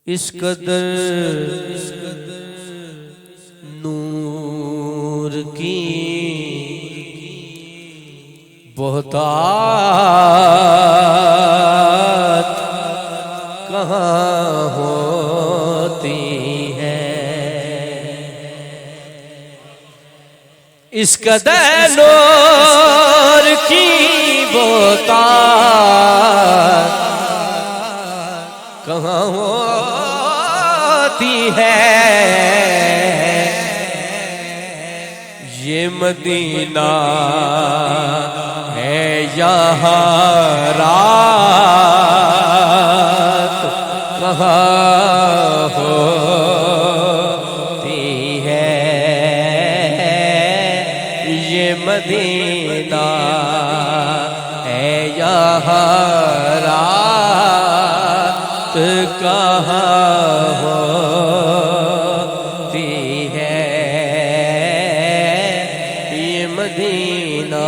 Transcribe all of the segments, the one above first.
اس قدر نور کی بہتات کہاں ہوتی ہے، اس قدر نور کی بہتات کہاں ہوتی ہے، یہ مدینہ ہے یہاں رات کہاں ہوتی ہے، یہ مدینہ ہے یہاں رات کہاں ہوتی ہے، یہ مدینہ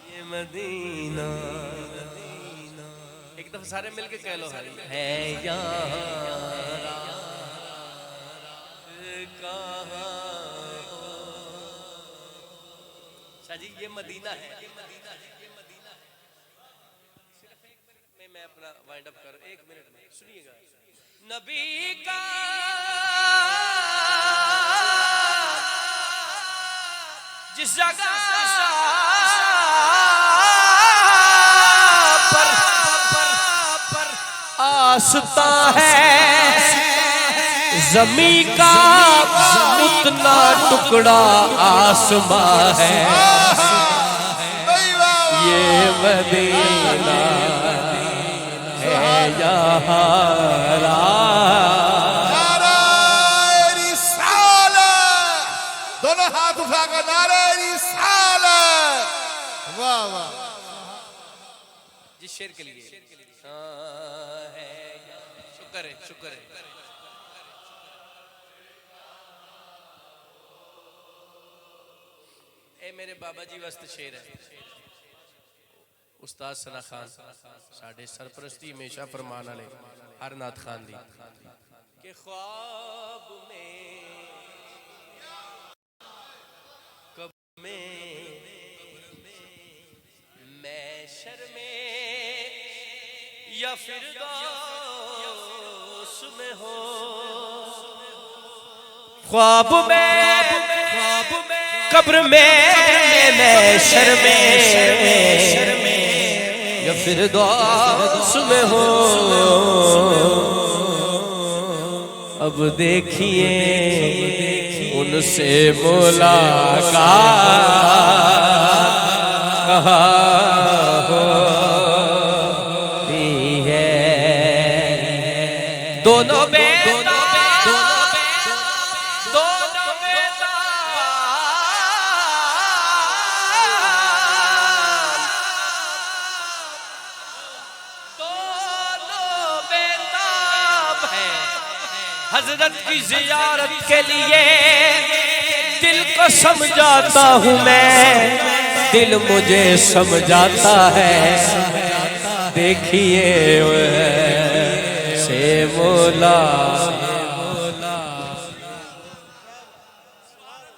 یہ مدینہ ایک دفعہ سارے مل کے کہہ لو ہے یہاں جی یہ مدینہ ہے، صرف ایک منٹ میں اپنا وائنڈ اپ کر، ایک منٹ میں سنیے گا، نبی کا جس جگہ پر آستاں ہے، زمین کا اتنا ٹکڑا آسماں ہے، یہ مدینہ ہے یہاں رات۔ نعرہ رسالت، دونوں ہاتھ اٹھا کر نعرہ رسالت، واہ واہ جس شعر کے لیے شکر ہے شکر ہے۔ اے میرے بابا جی واسطے شعر ہے، استاد ثنا خان ساڑھے سرپرستی ہمیشہ فرمان والے ہر نعت خان دی کہ خواب میں کب میں شرمے یا فردوس میں ہو، خواب میں قبر میں شرمے یا فردوس میں ہو، اب دیکھیے ان سے ملاقات کہاں ہوتی ہے، دونوں حضرت کی زیارت کے لیے دل کو سمجھاتا ہوں میں، دل مجھے سمجھاتا ہے، دیکھیے سے مولا